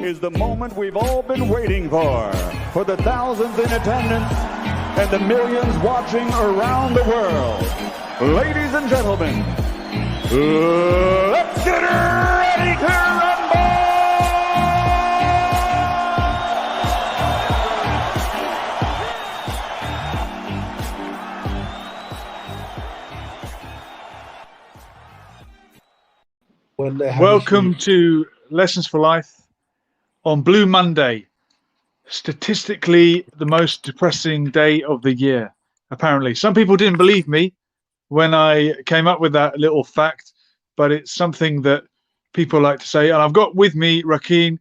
is the moment we've all been waiting for the thousands in attendance and the millions watching around the world. Ladies and gentlemen, let's get ready to rumble! Welcome to Lessons for Life on Blue Monday, statistically the most depressing day of the year, apparently. Some people didn't believe me when I came up with that little fact, but it's something that people like to say. And I've got with me Rakin.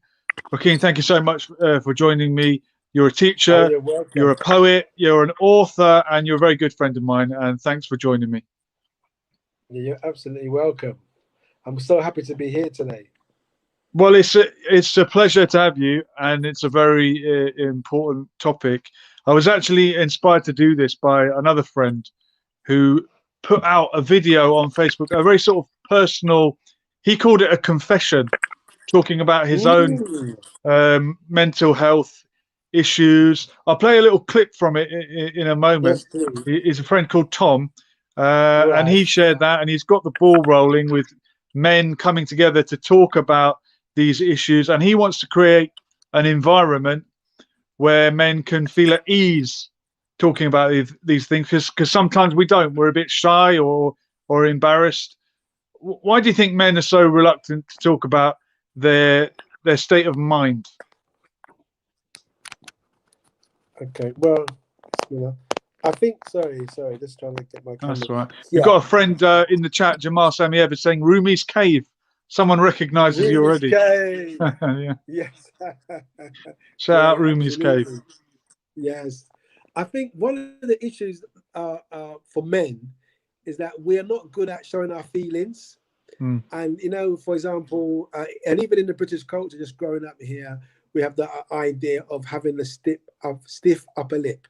Rakin, thank you so much for joining me. You're a teacher, you're a poet, you're an author, and you're a very good friend of mine. And thanks for joining me. You're absolutely welcome. I'm so happy to be here today. Well, it's a pleasure to have you, and it's a very important topic. I was actually inspired to do this by another friend who put out a video on Facebook, a very sort of personal, he called it a confession, talking about his own mental health issues. I'll play a little clip from it in a moment. He's a friend called Tom, and he shared that, and he's got the ball rolling with men coming together to talk about these issues, and he wants to create an environment where men can feel at ease talking about these things, because sometimes we don't. We're a bit shy or embarrassed. Why do you think men are so reluctant to talk about their state of mind? Okay, well, I think, sorry, just trying to get my camera. That's right. You've got a friend in the chat, Jamal Samiev, is saying Rumi's Cave. Someone recognizes you already. Cave. Yeah. Yes. Shout out Rumi's Cave. Yes. I think one of the issues for men is that we're not good at showing our feelings. And, for example, and even in the British culture, just growing up here, we have the idea of having a stiff upper lip.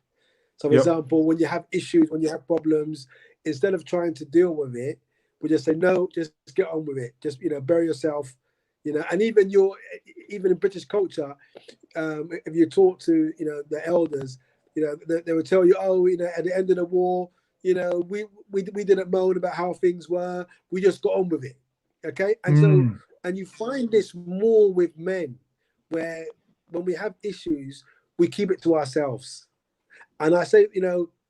So, for example, when you have issues, when you have problems, instead of trying to deal with it, we just say, no, just get on with it. Just, bury yourself, and even in British culture, if you talk to, the elders, they will tell you, at the end of the war, we didn't moan about how things were. We just got on with it. Okay. And so, and you find this more with men, where when we have issues, we keep it to ourselves. And I say,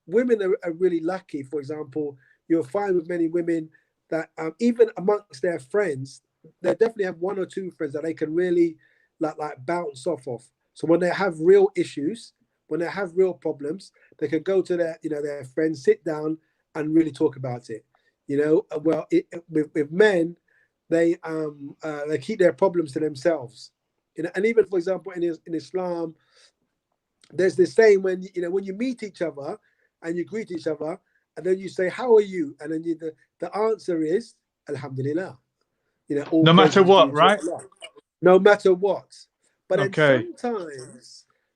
women are really lucky. For example, you'll find with many women that even amongst their friends, they definitely have one or two friends that they can really like bounce off of. So when they have real issues, when they have real problems, they can go to their friends, sit down and really talk about it. With men, they keep their problems to themselves. And even, for example, in Islam, there's this saying when you meet each other and you greet each other, and then you say, "How are you?" And then the answer is Alhamdulillah. No matter what, right? No matter what. But okay. then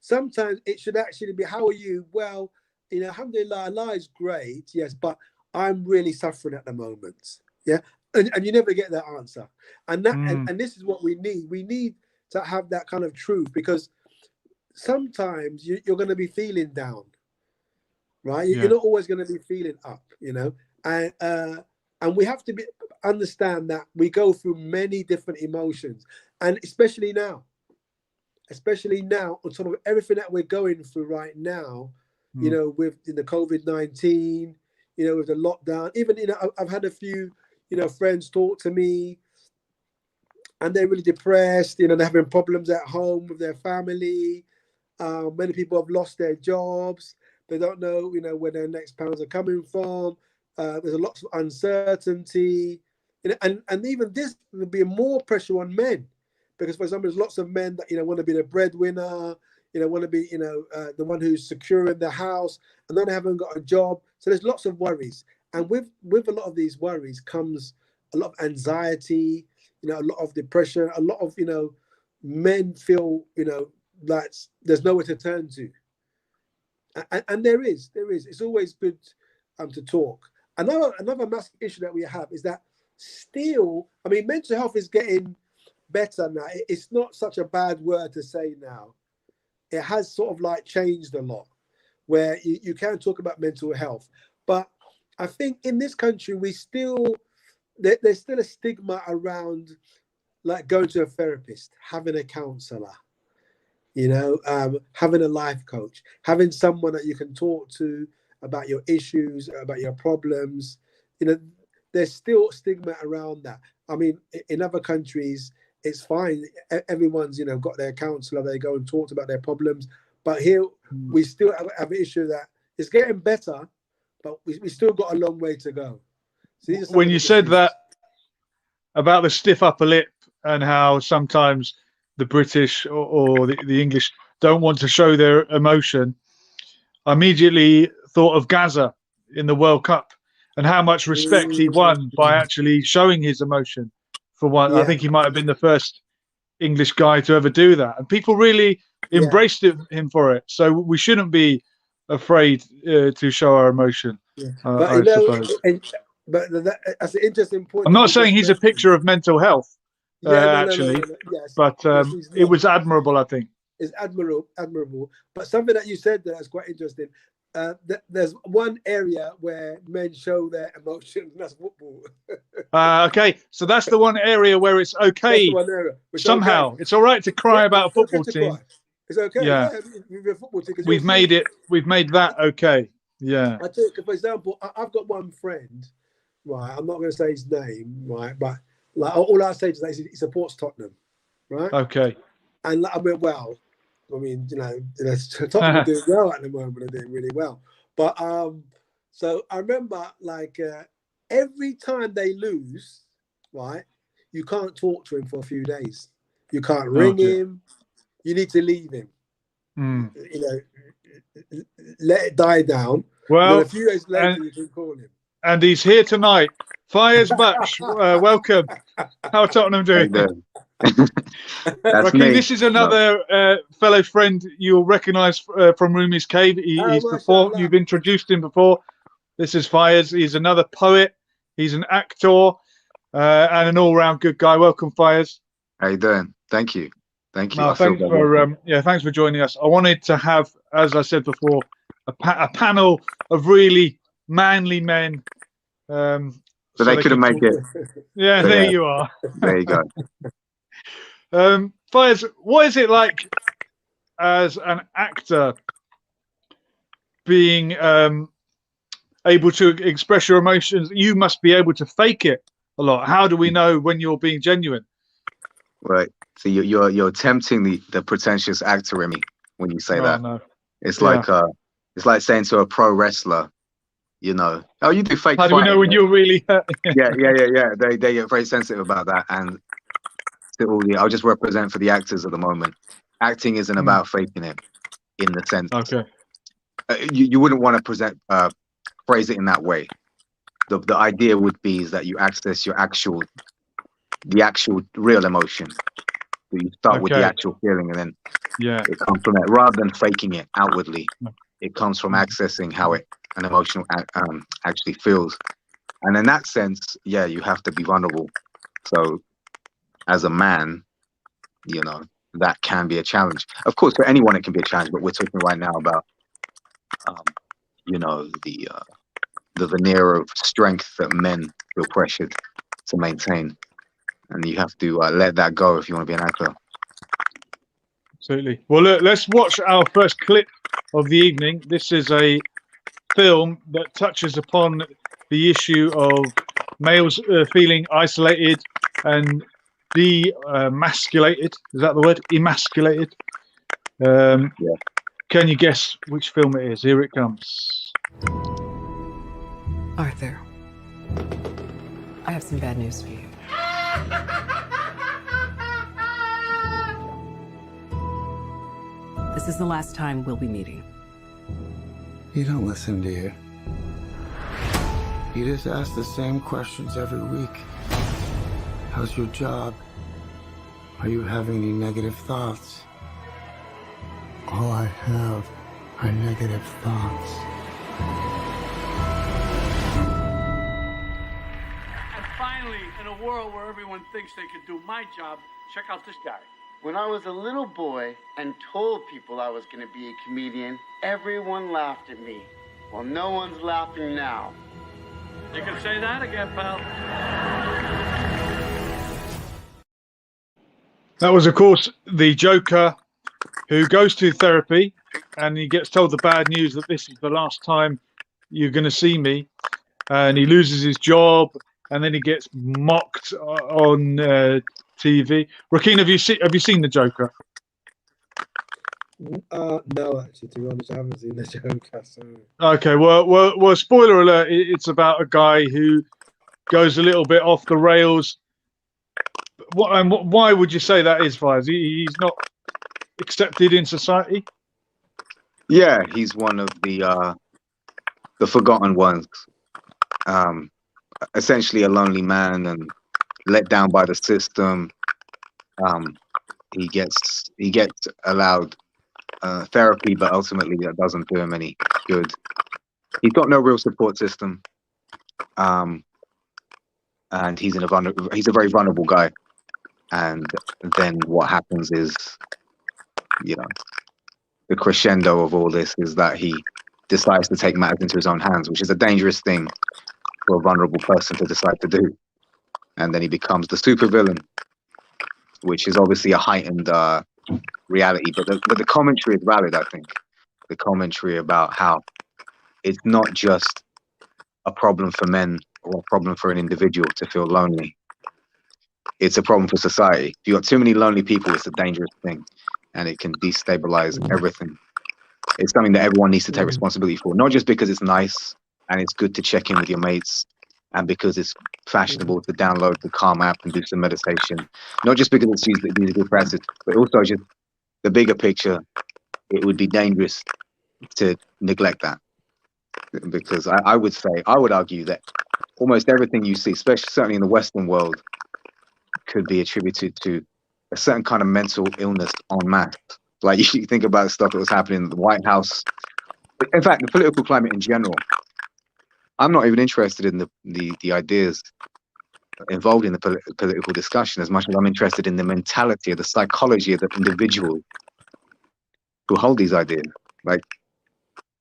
sometimes it should actually be, "How are you?" Well, Alhamdulillah, Allah is great, yes, but I'm really suffering at the moment. Yeah, and you never get that answer. And that and this is what we need. We need to have that kind of truth, because sometimes you're going to be feeling down, right? You're not always going to be feeling up, and we have to understand that we go through many different emotions, and especially now on top of everything that we're going through right now, with the COVID-19, with the lockdown. Even I've had a few friends talk to me, and they're really depressed. They're having problems at home with their family. Many people have lost their jobs. They don't know, where their next pounds are coming from. There's a lot of uncertainty, and even this will be more pressure on men, because, for example, there's lots of men that want to be the breadwinner, want to be the one who's securing the house, and then they haven't got a job. So there's lots of worries, and with a lot of these worries comes a lot of anxiety, a lot of depression. A lot of men feel like there's nowhere to turn to, and there is. It's always good to talk. Another massive issue that we have is that still, mental health is getting better now. It's not such a bad word to say now. It has sort of like changed a lot, where you can talk about mental health. But I think in this country, there's still a stigma around like going to a therapist, having a counselor, having a life coach, having someone that you can talk to about your issues, about your problems. There's still stigma around that. I mean, in other countries, it's fine. Everyone's, got their counselor. They go and talk about their problems. But here, we still have an issue that it's getting better, but we still got a long way to go. So when you said that about the stiff upper lip and how sometimes the British or the English don't want to show their emotion, I immediately thought of Gaza in the World Cup and how much respect he won by actually showing his emotion. For one, I think he might have been the first English guy to ever do that, and people really embraced him for it. So we shouldn't be afraid to show our emotion. I suppose. But that's an interesting point. I'm not saying he's a picture of mental health, actually, yes, but it was admirable, I think. It's admirable. But something that you said that's quite interesting. There's one area where men show their emotions, and that's football. Okay, so that's the one area where it's okay. That's the one area. Somehow, okay. It's all right to cry about a football team. It's okay. Yeah, a football team, we've made it. We've made that okay. Yeah. I take, for example, I've got one friend. Right, I'm not going to say his name, right, but like all I say is that he supports Tottenham, right? Okay. And I mean, Tottenham are doing well at the moment. They're doing really well. But so I remember every time they lose, right, you can't talk to him for a few days. You can't ring him. You need to leave him. Let it die down. Well, a few days later, you can call him. And he's here tonight. Fayez Bakhsh, welcome. How are Tottenham doing? Rakin, this is another fellow friend you'll recognise from Rumi's Cave. He's performed. You've introduced him before. This is Fayez. He's another poet. He's an actor and an all-round good guy. Welcome, Fayez. How you doing? Thank you. Thanks for joining us. I wanted to have, as I said before, a panel of really manly men. So they couldn't make it. Yeah, there you are. There you go. Fayez, what is it like as an actor being able to express your emotions? You must be able to fake it a lot. How do we know when you're being genuine? Right. So you're tempting the pretentious actor in me when you say that. No. It's like saying to a pro wrestler, oh, you do fake. How do we know when you're really? Yeah. They get very sensitive about that, and I'll just represent for the actors at the moment. Acting isn't about faking it, in the sense. Okay. You wouldn't want to phrase it in that way. The idea would be is that you access the actual real emotion. So you start with the actual feeling, and then it comes from that, rather than faking it outwardly. It comes from accessing how an emotional actually feels, and in that sense, you have to be vulnerable. So, as a man, that can be a challenge. Of course, for anyone it can be a challenge, but we're talking right now about, the veneer of strength that men feel pressured to maintain, and you have to let that go if you want to be an actor. Absolutely. Well, look, let's watch our first clip of the evening. This is a film that touches upon the issue of males feeling isolated and demasculated. Is that the word? Emasculated. Can you guess which film it is? Here it comes. Arthur, I have some bad news for you. This is the last time we'll be meeting. You don't listen, do you? You just ask the same questions every week. How's your job? Are you having any negative thoughts? All I have are negative thoughts. And finally, in a world where everyone thinks they can do my job, Check out this guy. When I was a little boy and told people I was going to be a comedian, everyone laughed at me. Well, no one's laughing now. You can say that again, pal. That was, of course, the Joker, who goes to therapy and he gets told the bad news that this is the last time you're going to see me, and he loses his job, and then he gets mocked on TV. Rakin, have you seen the Joker? No, actually, to be honest, I haven't seen the Joker. So. Okay, well, spoiler alert! It's about a guy who goes a little bit off the rails. Why would you say that is, Fayez? He's not accepted in society. Yeah, he's one of the forgotten ones. Essentially, a lonely man and let down by the system. He gets allowed therapy, but ultimately that doesn't do him any good. He's got no real support system, and he's a very vulnerable guy. And then what happens is, the crescendo of all this is that he decides to take matters into his own hands, which is a dangerous thing for a vulnerable person to decide to do. And then he becomes the supervillain, which is obviously a heightened reality. But the commentary is valid, I think. The commentary about how it's not just a problem for men or a problem for an individual to feel lonely. It's a problem for society. If you've got too many lonely people, it's a dangerous thing, and it can destabilize everything. It's something that everyone needs to take responsibility for, not just because it's nice and it's good to check in with your mates, and because it's fashionable to download the Calm app and do some meditation, not just because it's used these good practices, but also just the bigger picture. It would be dangerous to neglect that, because I would argue that almost everything you see, especially certainly in the Western world, could be attributed to a certain kind of mental illness en masse. Like, you think about the stuff that was happening in the White House. In fact, the political climate in general. I'm not even interested in the ideas involved in the political discussion as much as I'm interested in the mentality or the psychology of the individual who hold these ideas. Like,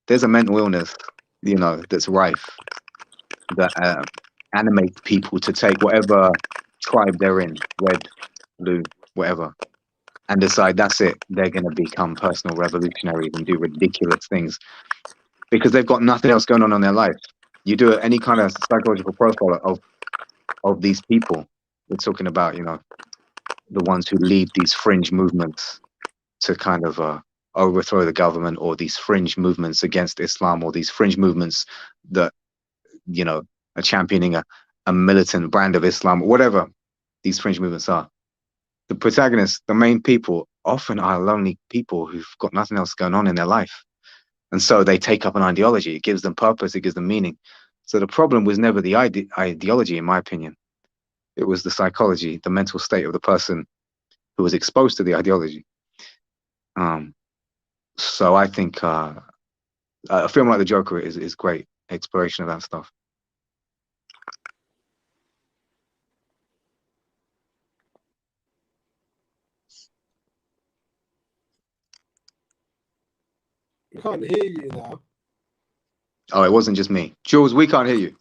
there's a mental illness, that's rife, that animates people to take whatever tribe they're in, red, blue, whatever, and decide that's it. They're going to become personal revolutionaries and do ridiculous things because they've got nothing else going on in their life. You do any kind of psychological profile of these people. We're talking about, the ones who lead these fringe movements to kind of overthrow the government, or these fringe movements against Islam, or these fringe movements that, are championing a militant brand of Islam, whatever these fringe movements are. The protagonists, the main people, often are lonely people who've got nothing else going on in their life. And so they take up an ideology. It gives them purpose. It gives them meaning. So the problem was never the ideology, in my opinion. It was the psychology, the mental state of the person who was exposed to the ideology. So I think a film like The Joker is great exploration of that stuff. I can't hear you now. Oh, it wasn't just me. Jules, we can't hear you.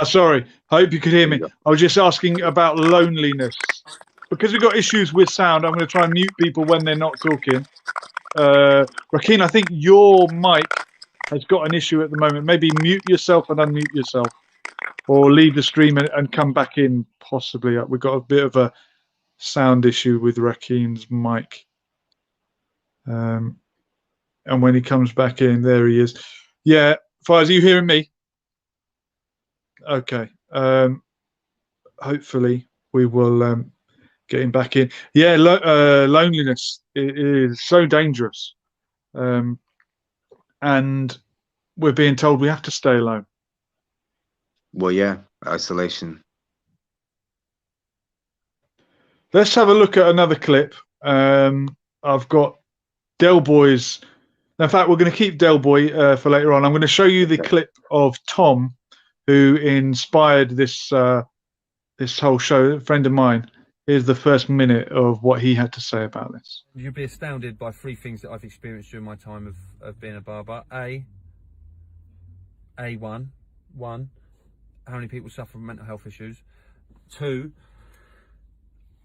Sorry, I hope you could hear me. I was just asking about loneliness. Because we've got issues with sound, I'm going to try and mute people when they're not talking. Rakin, I think your mic has got an issue at the moment. Maybe mute yourself and unmute yourself. Or leave the stream and come back in, possibly. We've got a bit of a sound issue with Rakin's mic. And when he comes back in, there he is. Yeah, Fayez, are you hearing me? Okay. Hopefully we will get him back in. Yeah, loneliness is so dangerous. And we're being told we have to stay alone. Well, yeah, isolation. Let's have a look at another clip. I've got Del Boy's. In fact, we're going to keep Del Boy for later on. I'm going to show you the clip of Tom, who inspired this this whole show, a friend of mine, here's the first minute of what he had to say about this. You'd be astounded by 3 things that I've experienced during my time of being a barber. One, how many people suffer from mental health issues. 2,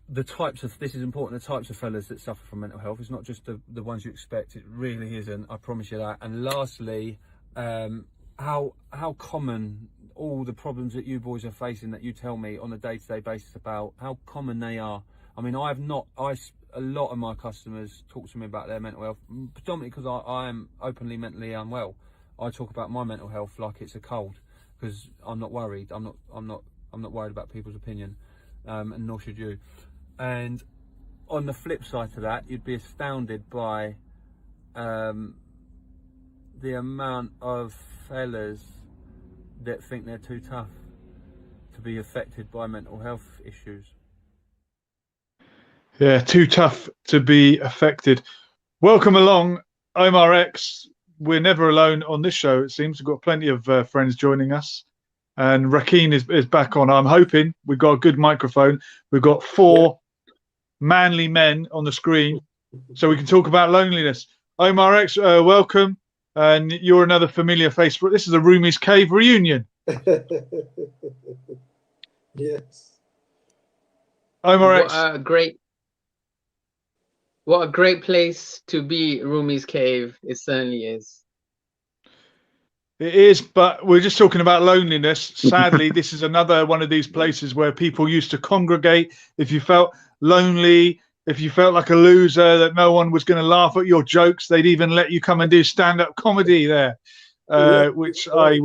the types of, this is important, the types of fellas that suffer from mental health. It's not just the ones you expect. It really isn't. I promise you that. And lastly, how common all the problems that you boys are facing, that you tell me on a day-to-day basis about, how common they are. I mean, a lot of my customers talk to me about their mental health, predominantly because I am openly mentally unwell. I talk about my mental health like it's a cold, because I'm not worried. I'm not worried about people's opinion, and nor should you. And on the flip side to that, you'd be astounded by the amount of fellas that think they're too tough to be affected by mental health issues. Yeah, too tough to be affected. Welcome along, Omar X. We're never alone on this show, it seems. We've got plenty of friends joining us. And Rakin is back on. I'm hoping we've got a good microphone. We've got 4 manly men on the screen, so we can talk about loneliness. Omar X, welcome. And you're another familiar face. This is a Rumi's Cave reunion. Yes. Omar X. What a great place to be, Rumi's Cave. It certainly is. It is, but we're just talking about loneliness. Sadly, this is another one of these places where people used to congregate. If you felt lonely, if you felt like a loser, that no one was going to laugh at your jokes, they'd even let you come and do stand-up comedy there, which I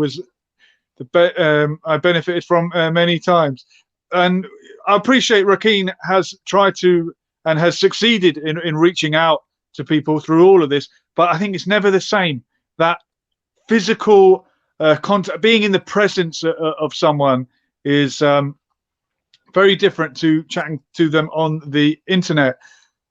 benefited from many times. And I appreciate Rakin has tried to and has succeeded in reaching out to people through all of this, but I think it's never the same. That physical contact, being in the presence of someone, is very different to chatting to them on the internet.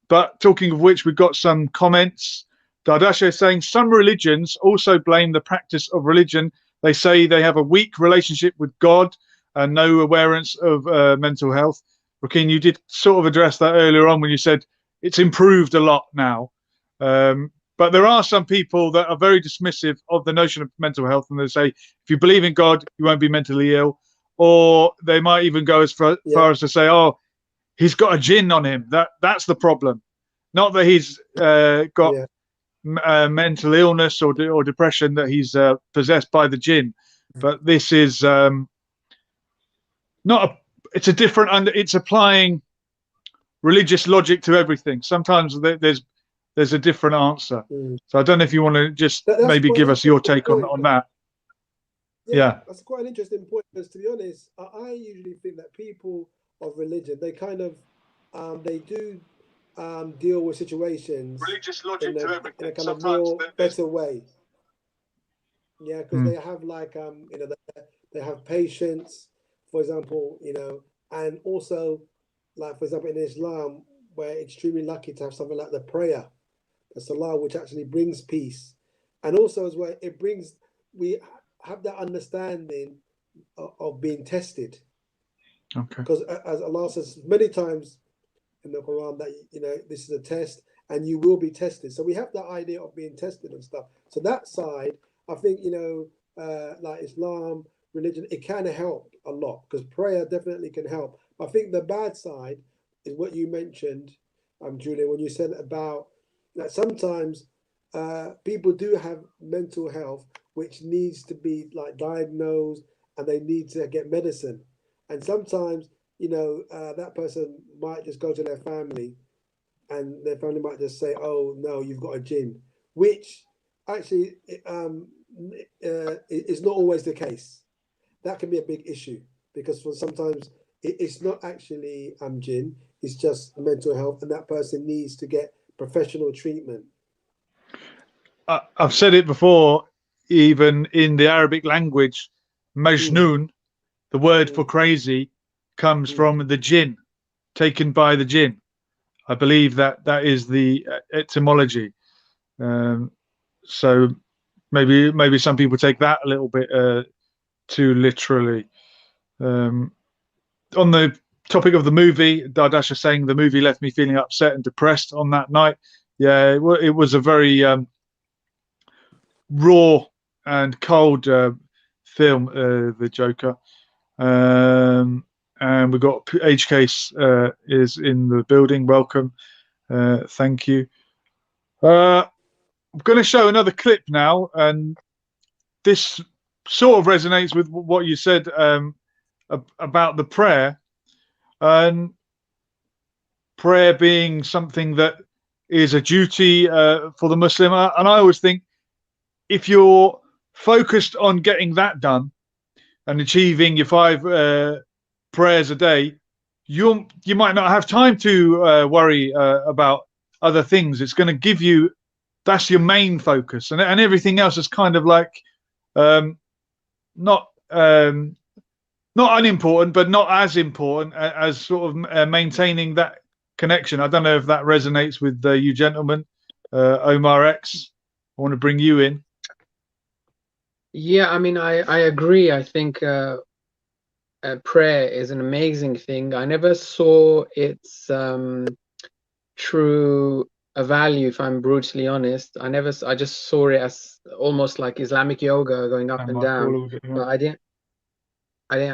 But talking of which, we've got some comments. Dardasha is saying some religions also blame the practice of religion. They say they have a weak relationship with God and no awareness of mental health. Rakin, you did sort of address that earlier on when you said it's improved a lot now. But there are some people that are very dismissive of the notion of mental health, and they say if you believe in God, you won't be mentally ill. Or they might even go as far as to say, "Oh, he's got a jinn on him. That's the problem, not that he's got mental illness or depression, that he's possessed by the jinn." But this is not a. It's a different. It's applying religious logic to everything. Sometimes there's a different answer. So I don't know if you want to just maybe give us your take on that. Yeah, that's quite an interesting point, because to be honest, I usually think that people of religion, they kind of they do deal with situations religious logic in a kind of sometimes more better way. Yeah, because they have like they have patience, for example, and also like, for example, in Islam, we're extremely lucky to have something like the prayer, the salah, which actually brings peace, and also as well we have that understanding of being tested. Okay. Because as Allah says many times in the Quran that this is a test and you will be tested. So we have that idea of being tested and stuff. So that side, I think like Islam, religion, it can help a lot, because prayer definitely can help. I think the bad side is what you mentioned, Julia, when you said about that sometimes people do have mental health which needs to be like diagnosed, and they need to get medicine. And sometimes, that person might just go to their family, and their family might just say, "Oh no, you've got a jinn," which actually is not always the case. That can be a big issue, because for sometimes it's not actually jinn, it's just mental health, and that person needs to get professional treatment. I've said it before, even in the Arabic language, Majnoon, the word for crazy, comes from the jinn, taken by the jinn. I believe that is the etymology. So maybe some people take that a little bit too literally. on the topic of the movie, Dardasha saying the movie left me feeling upset and depressed on that night. Yeah, it was a very raw and cold film, The Joker. And we've got H Case is in the building. Welcome. Thank you. I'm going to show another clip now, and this sort of resonates with what you said about the prayer, and prayer being something that is a duty for the Muslim. And I always think if you're focused on getting that done and achieving your 5 prayers a day, you might not have time to worry about other things. It's going to give you, that's your main focus, and everything else is kind of like not unimportant, but not as important as sort of maintaining that connection. I don't know if that resonates with you gentlemen. Omar X, I want to bring you in. Yeah, I mean, I agree. I think prayer is an amazing thing. I never saw its true value, if I'm brutally honest. I just saw it as almost like Islamic yoga going up and down. But I didn't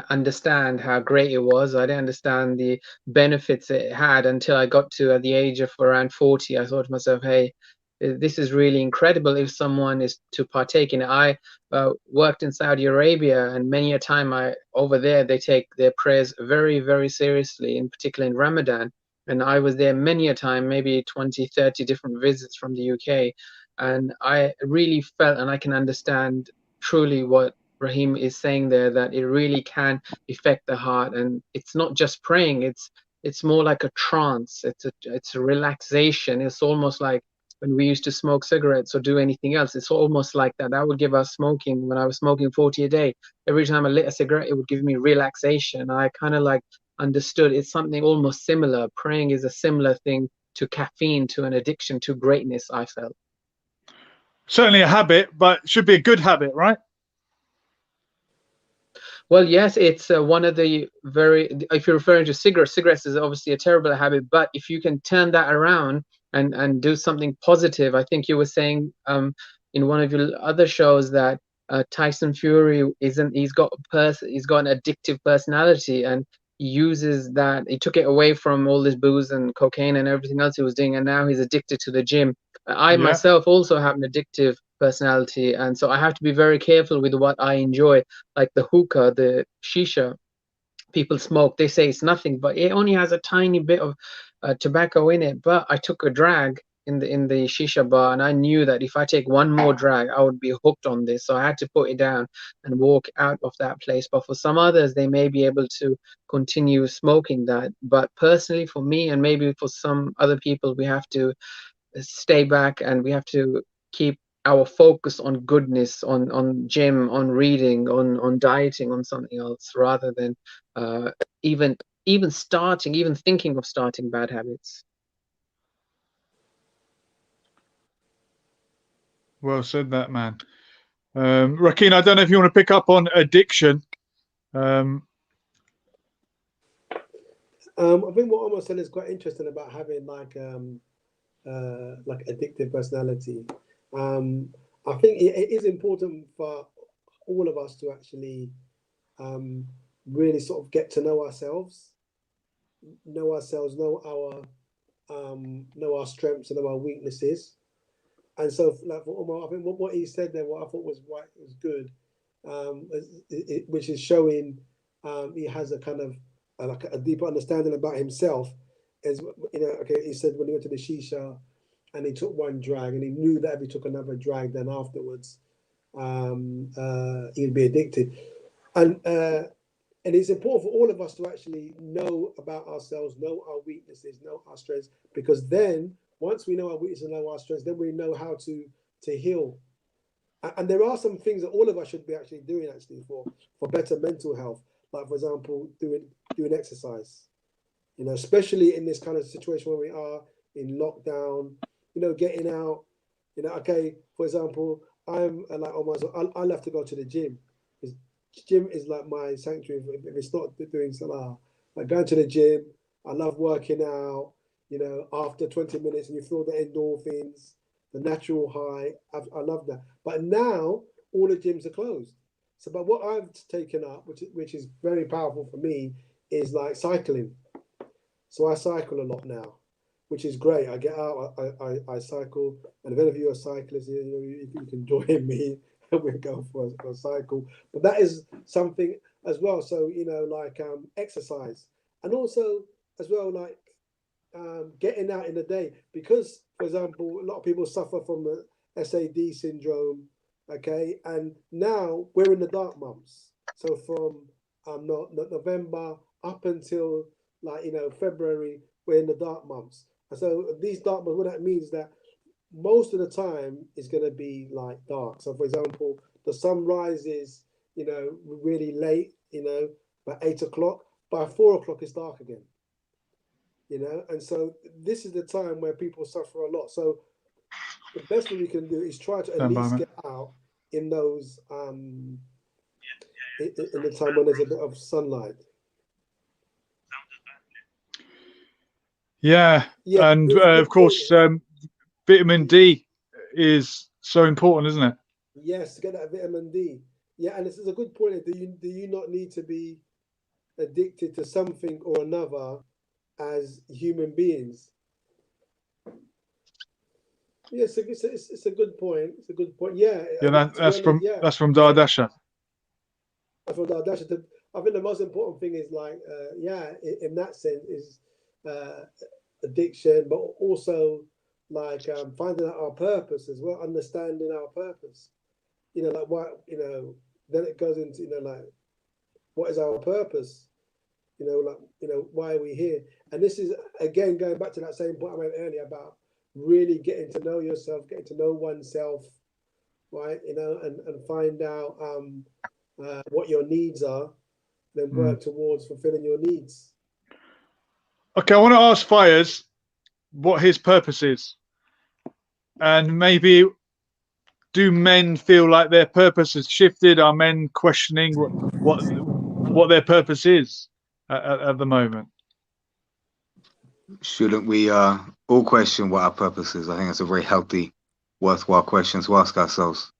understand how great it was. I didn't understand the benefits it had until I got to at the age of around 40. I thought to myself, hey, this is really incredible if someone is to partake in it. I worked in Saudi Arabia, and many a time over there they take their prayers very, very seriously, in particular in Ramadan. And I was there many a time, maybe 20, 30 different visits from the UK. And I really felt, and I can understand truly what Rahim is saying there, that it really can affect the heart. And it's not just praying, it's more like a trance. It's a relaxation. It's almost like when we used to smoke cigarettes or do anything else. It's almost like that. That would give us smoking. When I was smoking 40 a day, every time I lit a cigarette, it would give me relaxation. I kind of like understood it's something almost similar. Praying is a similar thing to caffeine, to an addiction, to greatness, I felt. Certainly a habit, but should be a good habit, right? Well, yes, it's one of the if you're referring to cigarettes is obviously a terrible habit, but if you can turn that around and do something positive. I think you were saying in one of your other shows that Tyson Fury he's got an addictive personality, and he uses that. He took it away from all this booze and cocaine and everything else he was doing, and now he's addicted to the gym. I myself also have an addictive personality, and so I have to be very careful with what I enjoy, like the hookah, the shisha. People smoke, they say it's nothing, but it only has a tiny bit of tobacco in it. But I took a drag in the shisha bar, and I knew that if I take one more drag, I would be hooked on this. So I had to put it down and walk out of that place. But for some others, they may be able to continue smoking that. But personally, for me, and maybe for some other people, we have to stay back, and we have to keep our focus on goodness, on gym, on reading, on dieting, on something else, rather than even thinking of starting bad habits. Well said, that man. Rakin, I don't know if you want to pick up on addiction. I think what Omar said is quite interesting about having like addictive personality. I think it is important for all of us to actually really sort of get to know ourselves, know our strengths and know our weaknesses. And so, like for Omar, I think what he said there, what I thought was good, which is showing he has a kind of like a deeper understanding about himself. Is, he said when he went to the shisha and he took one drag, and he knew that if he took another drag, then afterwards he'd be addicted. And it's important for all of us to actually know about ourselves, know our weaknesses, know our strengths, because then once we know our weaknesses and know our strengths, then we know how to heal. And there are some things that all of us should be actually doing actually for better mental health, like for example doing exercise. Especially in this kind of situation where we are in lockdown, getting out, okay, for example, I'm like almost, I love to go to the gym. Gym is like my sanctuary. If it's not doing salah, Like going to the gym, I love working out. You know, after 20 minutes, and you feel the endorphins, the natural high. I love that. But now all the gyms are closed. So, but what I've taken up, which is very powerful for me, is like cycling. So I cycle a lot now, which is great. I get out, I cycle, and if any of you are cyclists, you can join me and we'll go for a cycle. But that is something as well. So, you know, like exercise, and also as well, like getting out in the day. Because, for example, a lot of people suffer from the SAD syndrome, okay? And now we're in the dark months. So from November up until, like, you know, February, we're in the dark months. And so these dark months, what that means is that most of the time is going to be like dark. So for example, the sun rises, you know, really late, you know, about 8 o'clock. By 4 o'clock, it's dark again. You know, and so this is the time where people suffer a lot. So the best thing we can do is try to at least get out in those in the time when there's a bit of sunlight. Yeah, and of course, vitamin D is so important, isn't it? Yes, to get that vitamin D. Yeah, and this is a good point. Do you not need to be addicted to something or another as human beings? Yes, it's a good point. It's a good point. Yeah. Yeah, that's from Dardasha. That's from Dardasha. I think the most important thing is like, in that sense, is addiction, but also like finding out our purpose as well, understanding our purpose. You know, like what, you know, then it goes into, you know, like, what is our purpose? You know, like, you know, why are we here? And this is, again, going back to that same point I made earlier about really getting to know yourself, getting to know oneself, right? You know, and find out what your needs are, then work towards fulfilling your needs. Okay, I want to ask Fayez what his purpose is. And maybe, do men feel like their purpose has shifted? Are men questioning what their purpose is at the moment? Shouldn't we all question what our purpose is? I think that's a very healthy, worthwhile question to ask ourselves.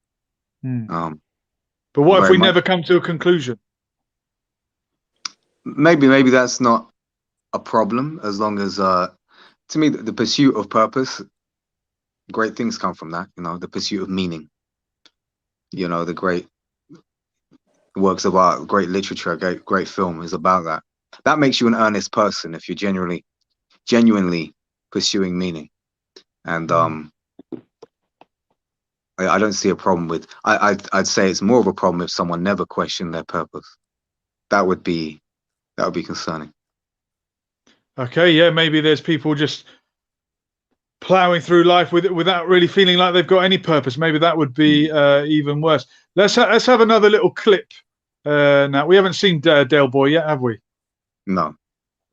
But what if we never come to a conclusion? Maybe that's not a problem, as long as, to me, the pursuit of purpose, great things come from that. You know, the pursuit of meaning. You know, the great works of art, great literature, great film is about that. That makes you an earnest person if you're genuinely pursuing meaning. And I don't see a problem with. I'd say it's more of a problem if someone never questioned their purpose. That would be concerning. Okay, yeah, maybe there's people just plowing through life without really feeling like they've got any purpose. Maybe that would be even worse. Let's have another little clip. Now, we haven't seen Del Boy yet, have we? No.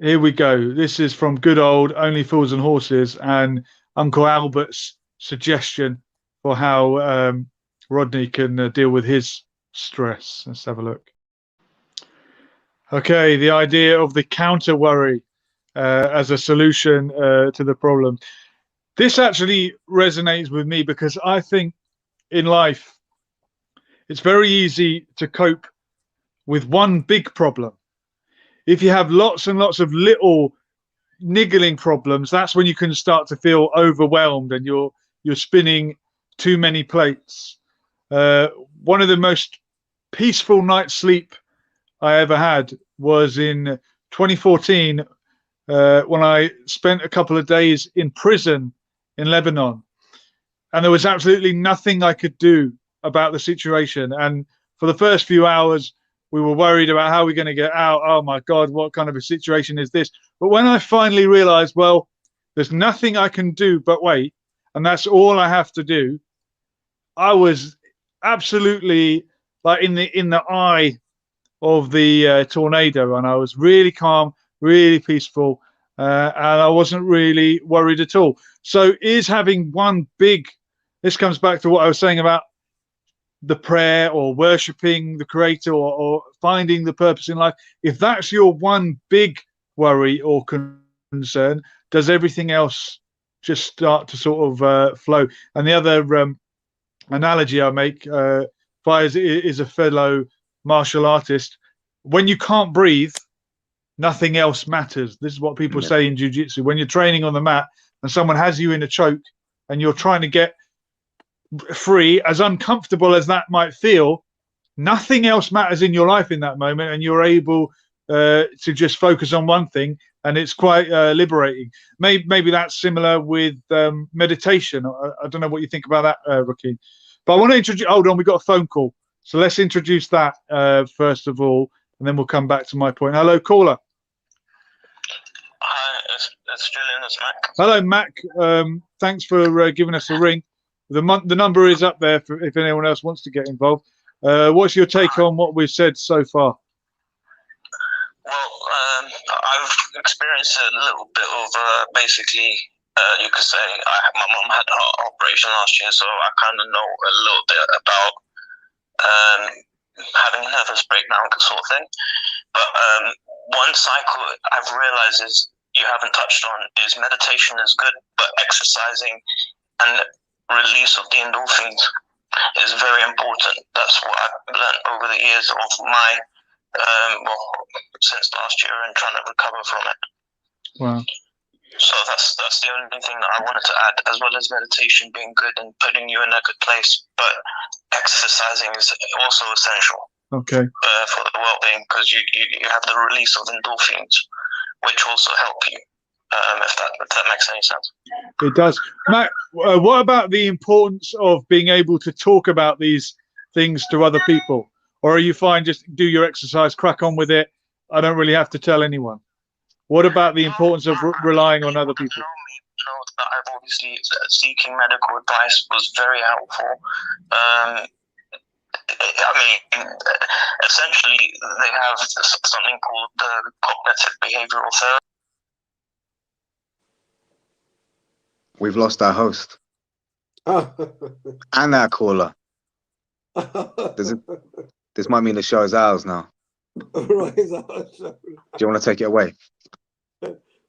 Here we go. This is from good old Only Fools and Horses and Uncle Albert's suggestion for how Rodney can deal with his stress. Let's have a look. Okay, the idea of the counter worry as a solution to the problem. This actually resonates with me because I think in life it's very easy to cope with one big problem. If you have lots and lots of little niggling problems, that's when you can start to feel overwhelmed and you're spinning too many plates. One of the most peaceful night's sleep I ever had was in 2014 when I spent a couple of days in prison in Lebanon, and there was absolutely nothing I could do about the situation. And for the first few hours, we were worried about how we're going to get out. Oh my God, what kind of a situation is this? But when I finally realized, well, there's nothing I can do but wait, and that's all I have to do, I was absolutely like in the eye of the tornado, and I was really calm, really peaceful, and I wasn't really worried at all. So is having one big, this comes back to what I was saying about the prayer or worshipping the creator or finding the purpose in life. If that's your one big worry or concern, does everything else just start to sort of flow? And the other analogy I make, Fayez is a fellow martial artist. When you can't breathe, nothing else matters. This is what people say in jiu-jitsu. When you're training on the mat and someone has you in a choke and you're trying to get free, as uncomfortable as that might feel, nothing else matters in your life in that moment, and you're able to just focus on one thing, and it's quite liberating. Maybe that's similar with meditation. I don't know what you think about that, Rakin. But I want to introduce, hold on, we've got a phone call. So let's introduce that first of all, and then we'll come back to my point. Hello, caller. Hi, it's Julian, it's Mac. Hello, Mac. Thanks for giving us a ring. The number is up there for if anyone else wants to get involved. What's your take on what we've said so far? Well, I've experienced a little bit of basically, you could say, my mom had a heart operation last year, so I kind of know a little bit about having a nervous breakdown sort of thing. But one cycle I've realized is you haven't touched on is meditation is good, but exercising and release of the endorphins is very important. That's what I've learned over the years of my, since last year and trying to recover from it. Wow. So that's the only thing that I wanted to add, as well as meditation being good and putting you in a good place. But exercising is also essential. Okay. For the well-being, because you have the release of endorphins, which also help you. If that makes any sense. It does. Matt, what about the importance of being able to talk about these things to other people? Or are you fine, just do your exercise, crack on with it? I don't really have to tell anyone. What about the importance of relying on other people? That I've obviously seeking medical advice was very helpful. I mean, essentially, they have something called the cognitive behavioral therapy. We've lost our host and our caller. This might mean the show is ours now. Right, it's our show. Do you want to take it away?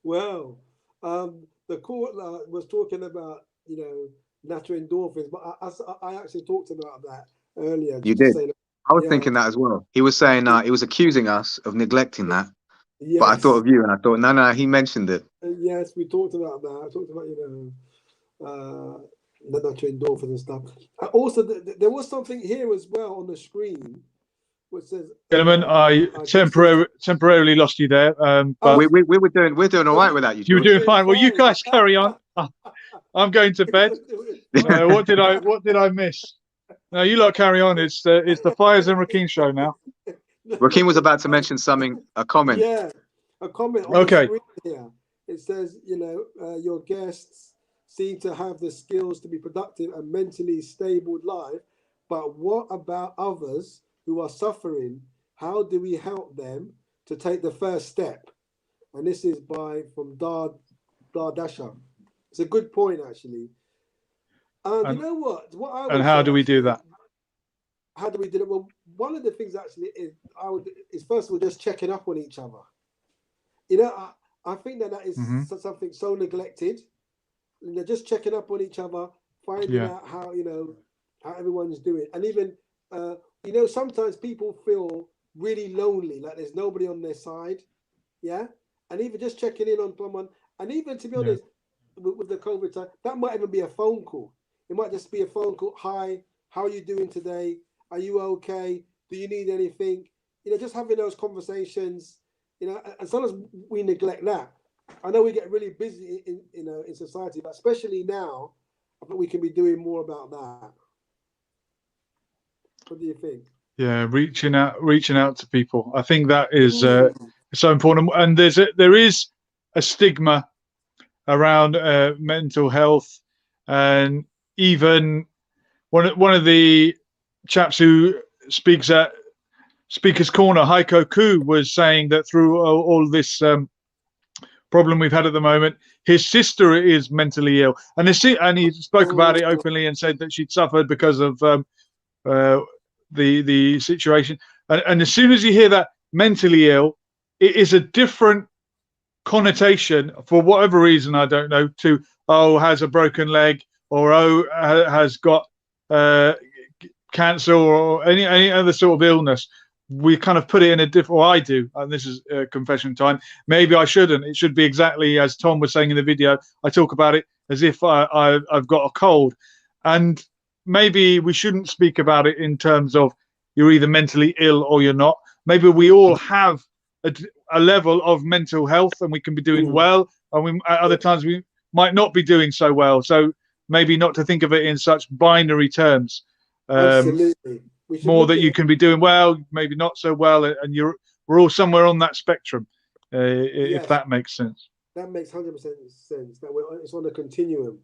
Well, the caller was talking about, natural endorphins, but I actually talked about that earlier. You did. I was thinking that as well. He was saying he was accusing us of neglecting that. Yes. But I thought of you, and I thought, no, he mentioned it. Yes, we talked about that. I talked about, the natural endorphins and stuff. Also, there was something here as well on the screen, which says. Gentlemen, I temporarily lost you there. But we're doing all right without you. You were doing fine. Well, you guys carry on. I'm going to bed. What did I miss? No, you lot carry on. It's the Fayez and Rakin show now. Rakin was about to mention a comment. Yeah, a comment. On okay. The screen here. It says, your guests seem to have the skills to be productive and mentally stable life, but what about others who are suffering? How do we help them to take the first step? And this is from Dardasha. It's a good point, actually. And you know what? And how do we do that? How do we do it? Well, one of the things actually is first of all just checking up on each other. I think that is something so neglected. Just checking up on each other, finding out how how everyone's doing, and even sometimes people feel really lonely, like there's nobody on their side. Yeah, and even just checking in on someone, and even to be honest, with the COVID time, that might even be a phone call. It might just be a phone call. Hi, how are you doing today? Are you okay? Do you need anything? Just having those conversations. As long as we neglect that, I know we get really busy in society, but especially now, I think we can be doing more about that. What do you think? Yeah, reaching out to people. I think that is so important. And there is a stigma around mental health, and even one of the chaps who speaks at Speaker's Corner, Heiko Koo, was saying that through all this problem we've had at the moment, his sister is mentally ill, and he spoke about it openly and said that she'd suffered because of the situation. And as soon as you hear that mentally ill, it is a different connotation for whatever reason, I don't know, to, oh, has a broken leg, or oh, has got cancer, or any other sort of illness. We kind of put it in a different, or I do, and this is confession time. Maybe I shouldn't. It should be exactly as Tom was saying in the video. I talk about it as if I've got a cold, and maybe we shouldn't speak about it in terms of you're either mentally ill or you're not. Maybe we all have a level of mental health, and we can be doing well, and we, at other times we might not be doing so well. So maybe not to think of it in such binary terms. Absolutely. More that you can be doing well, maybe not so well, and we're all somewhere on that spectrum, if that makes sense. That makes 100% sense. That it's on a continuum,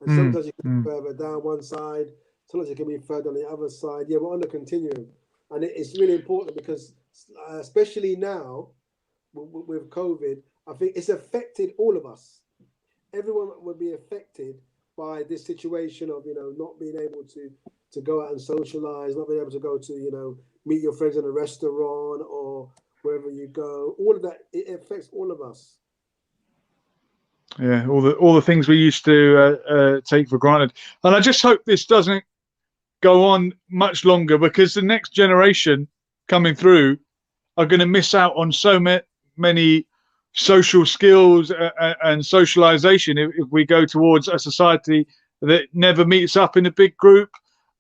and sometimes you can be further down one side, sometimes you can be further on the other side. Yeah, we're on a continuum, and it's really important because, especially now with COVID, I think it's affected all of us. Everyone will be affected by this situation of not being able to go out and socialize, not being able to go to meet your friends in a restaurant or wherever you go. All of that, it affects all of us. Yeah, all the things we used to take for granted, and I just hope this doesn't go on much longer, because the next generation coming through are going to miss out on so many social skills and socialization if we go towards a society that never meets up in a big group,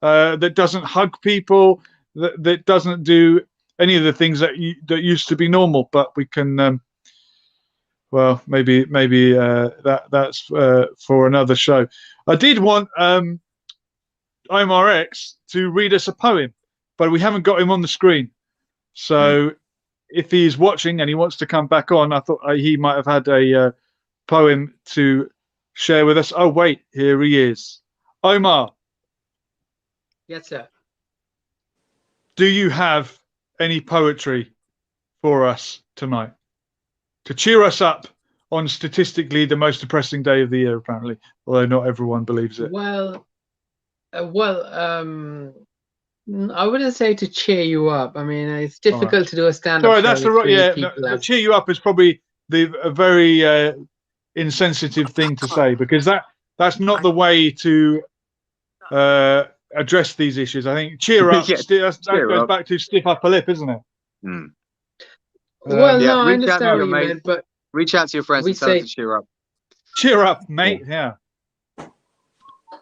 that doesn't hug people, that doesn't do any of the things that used to be normal. But we can, well, maybe that's for another show. I did want Omar X to read us a poem, but we haven't got him on the screen. So if he's watching and he wants to come back on, I thought he might have had a poem to share with us. Oh, wait, here he is. Omar. Yes, sir. Do you have any poetry for us tonight to cheer us up on statistically the most depressing day of the year, apparently, although not everyone believes it? Well, I wouldn't say to cheer you up. I mean, it's difficult to do a stand-up show that's with the three people. No, cheer you up is probably a very insensitive thing to say, because that's not the way to address these issues. I think cheer up. That goes back to stiff upper lip, isn't it? Well, no, I understand what you meant, but reach out to your friends and tell them to cheer up. Cheer up, mate. Yeah.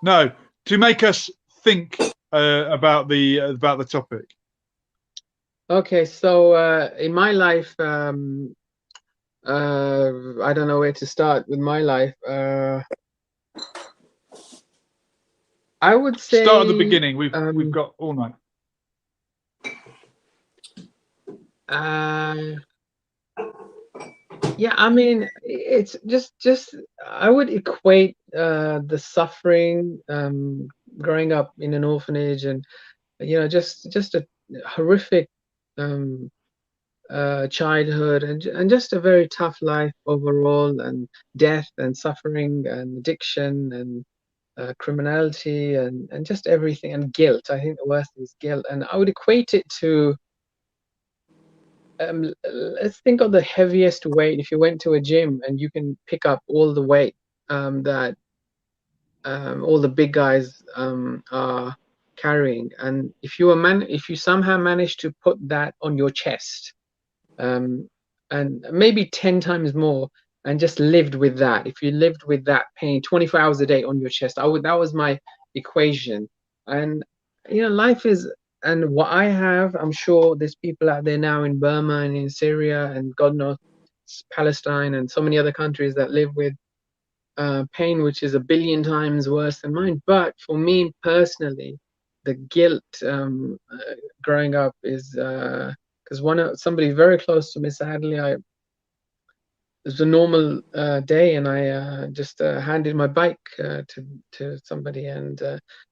No, to make us think about the topic. Okay, so in my life, I don't know where to start with my life. I would say start at the beginning. We've got all night. Yeah, I mean, it's just I would equate the suffering growing up in an orphanage, and just a horrific childhood, and just a very tough life overall, and death and suffering and addiction and criminality and just everything, and guilt. I think the worst is guilt, and I would equate it to let's think of the heaviest weight. If you went to a gym and you can pick up all the weight that all the big guys are carrying, and if you somehow manage to put that on your chest, and maybe 10 times more, and just lived with that, if you lived with that pain 24 hours a day on your chest, that was my equation. And life is, and what I have, I'm sure there's people out there now in Burma and in Syria and God knows Palestine and so many other countries that live with pain which is a billion times worse than mine. But for me personally, the guilt growing up is because somebody very close to me, sadly, it was a normal day, and I just handed my bike to somebody, and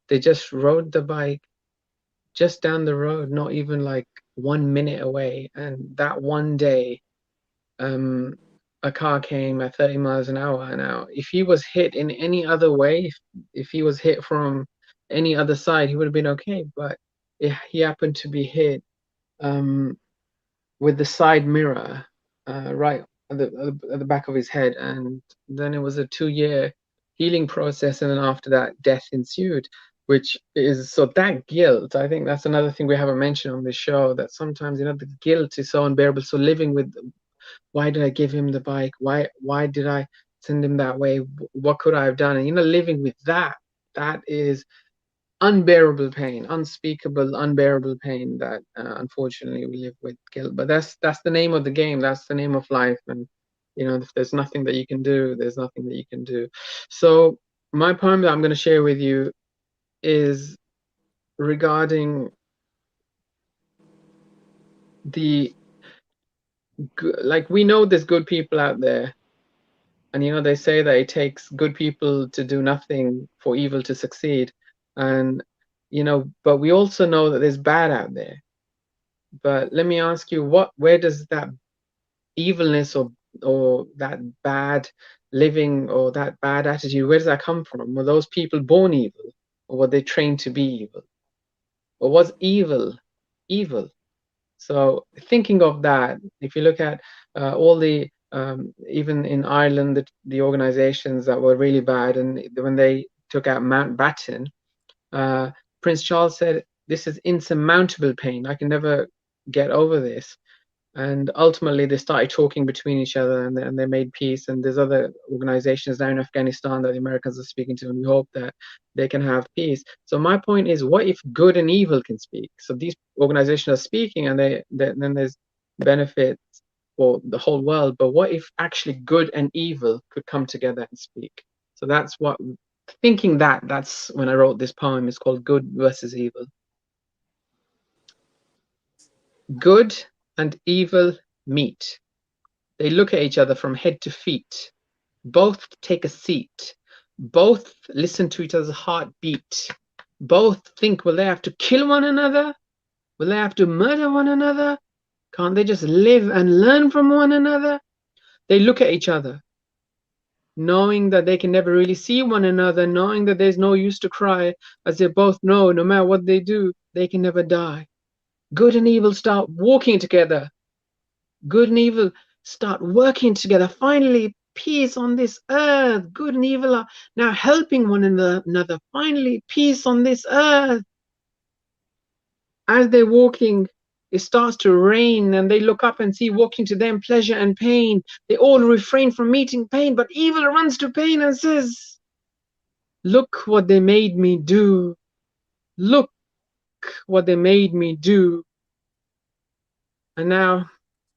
they just rode the bike just down the road, not even like 1 minute away. And that one day, a car came at 30 miles an hour. Now, if he was hit in any other way, if he was hit from any other side, he would have been okay. But he happened to be hit with the side mirror right at the back of his head, and then it was a 2-year healing process, and then after that, death ensued. Which is, so that guilt, I think that's another thing we haven't mentioned on this show, that sometimes, you know, the guilt is so unbearable. So living with, why did I give him the bike? Why did I send him that way? What could I have done? And, you know, living with that is unbearable pain, unspeakable, unbearable pain that unfortunately we live with guilt. But that's the name of the game. That's the name of life. And, you know, if there's nothing that you can do, there's nothing that you can do. So my poem that I'm going to share with you is regarding the, like, we know there's good people out there, and, you know, they say that it takes good people to do nothing for evil to succeed. And, you know, but we also know that there's bad out there. But let me ask you, where does that evilness or that bad living or that bad attitude, where does that come from? Were those people born evil, or were they trained to be evil? Or was evil evil? So thinking of that, if you look at all the even in Ireland, the organizations that were really bad, and when they took out Mountbatten, Prince Charles said, "This is insurmountable pain. I can never get over this." And ultimately, they started talking between each other, and they made peace. And there's other organizations now in Afghanistan that the Americans are speaking to, and we hope that they can have peace. So my point is, what if good and evil can speak? So these organizations are speaking, and then there's benefits for the whole world. But what if actually good and evil could come together and speak? So that's what, thinking that's when I wrote this poem. It's called Good versus Evil. Good and evil meet. They look at each other from head to feet. Both take a seat. Both listen to each other's heartbeat. Both think, will they have to kill one another? Will they have to murder one another? Can't they just live and learn from one another? They look at each other, knowing that they can never really see one another, knowing that there's no use to cry, as they both know no matter what they do, they can never die. Good and evil start walking together. Good and evil start working together. Finally, peace on this earth. Good and evil are now helping one another. Finally, peace on this earth. As they're walking, it starts to rain, and they look up and see walking to them pleasure and pain. They all refrain from meeting pain, but evil runs to pain and says, "Look what they made me do. Look what they made me do." And now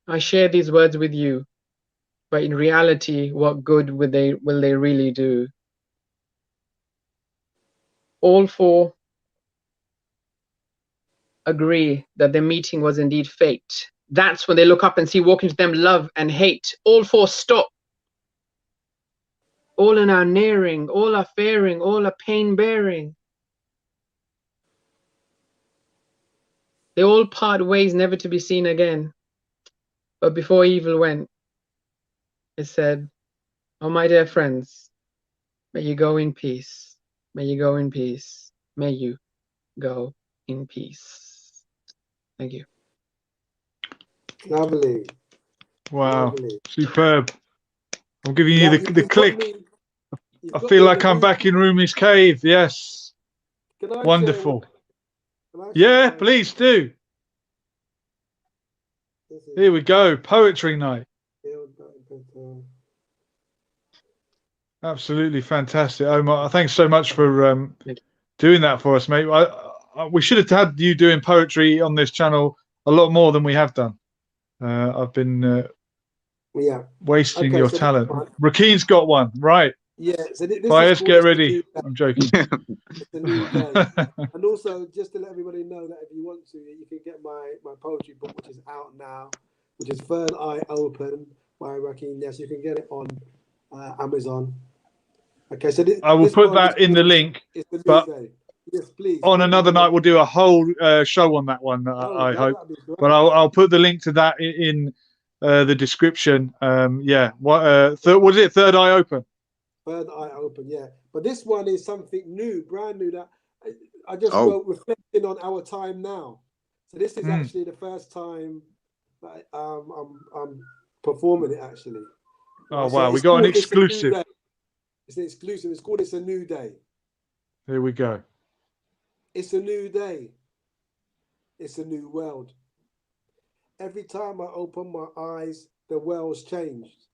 I share these words with you, but in reality, what good will they really do? All four agree that their meeting was indeed fate. That's when they look up and see walking to them love and hate. All four stop. All are now nearing, all are faring, all are pain bearing. They all part ways, never to be seen again. But before evil went, it said, "Oh, my dear friends, may you go in peace. May you go in peace. May you go in peace." Thank you. Lovely. Wow. Lovely. Superb. I'm giving you Now, the click. I feel like I'm back in Rumi's cave. Yes. Can I Wonderful. share Yeah, please do. Here we go. Poetry night. Absolutely fantastic. Omar, thanks so much for doing that for us, mate. We should have had you doing poetry on this channel a lot more than we have done. I've been wasting your talent. Rakin's got one, right? Yeah, so this Fayez, get ready. I'm joking. It's a new day. And also, just to let everybody know that if you want to, you can get my poetry book, which is out now, which is Third Eye Open by Rakin Niass. You can get it on Amazon. Okay, so I will put that in the link. But yes, please. On another night, we'll do a whole show on that one. I hope. But I'll put the link to that in the description. Yeah. What was it? Third Eye Open. Third Eye Open. Yeah. But this one is something new, brand new. That I just wrote reflecting on our time now. So this is actually the first time that I'm performing it actually. Oh So wow, we it's got an called It's a New exclusive. Day. It's an exclusive. It's called It's a New Day. Here we go. It's a new day. It's a new world. Every time I open my eyes, the world's changed.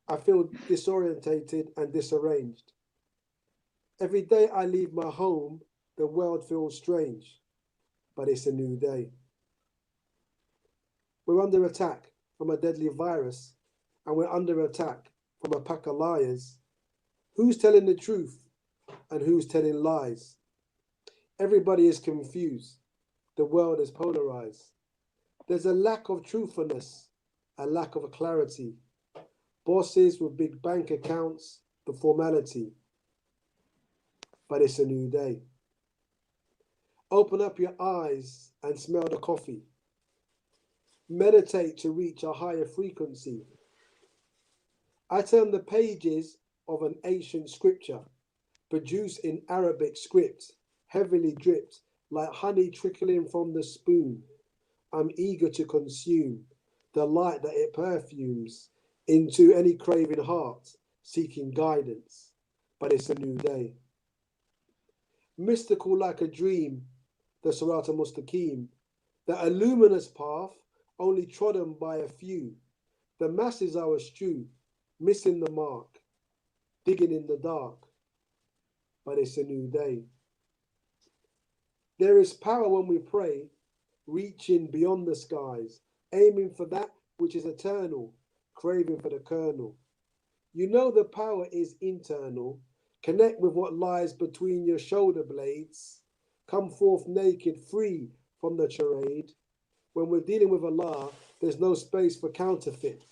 I feel disorientated and disarranged. Every day I leave my home, the world feels strange, but it's a new day. We're under attack from a deadly virus, and we're under attack from a pack of liars. Who's telling the truth and who's telling lies? Everybody is confused. The world is polarized. There's a lack of truthfulness, a lack of clarity. Bosses with big bank accounts, the formality. But it's a new day. Open up your eyes and smell the coffee. Meditate to reach a higher frequency. I turn the pages of an ancient scripture, produced in Arabic script, heavily dripped, like honey trickling from the spoon. I'm eager to consume the light that it perfumes into any craving heart, seeking guidance. But it's a new day. Mystical like a dream, the Sirata Mustaqim, the a luminous path only trodden by a few. The masses are astute, missing the mark, digging in the dark. But it's a new day. There is power when we pray, reaching beyond the skies, aiming for that which is eternal, craving for the kernel. You know the power is internal. Connect with what lies between your shoulder blades. Come forth naked, free from the charade. When we're dealing with Allah, there's no space for counterfeit.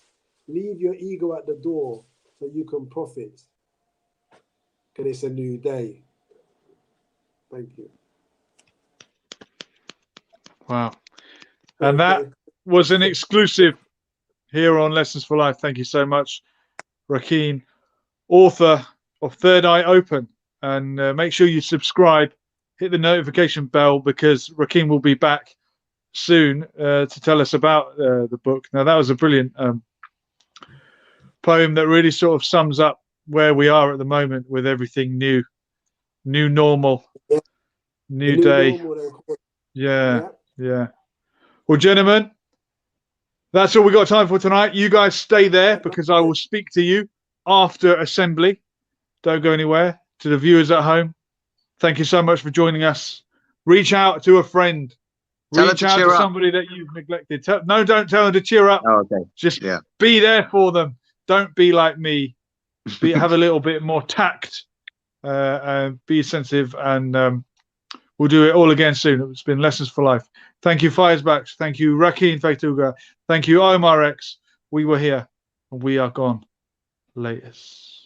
Leave your ego at the door so you can profit. Because it's a new day. Thank you. Wow. And that was an exclusive here on Lessons for Life. Thank you so much, Rakin, author of Third Eye Open. And make sure you subscribe, hit the notification bell, because Rakin will be back soon to tell us about the book. Now, that was a brilliant poem that really sort of sums up where we are at the moment with everything new normal, new day. Yeah. Well, gentlemen, that's all we got time for tonight. You guys stay there because I will speak to you after assembly. Don't go anywhere. To the viewers at home, thank you so much for joining us. Reach out to a friend. Reach out to somebody that you've neglected. No, don't tell them to cheer up. Oh, okay. Just be there for them. Don't be like me. Have a little bit more tact. Be sensitive, and we'll do it all again soon. It's been Lessons for Life. Thank you, Fayez Bakhsh. Thank you, Rakin Niass. Thank you, Omar X. We were here, and we are gone. Latest.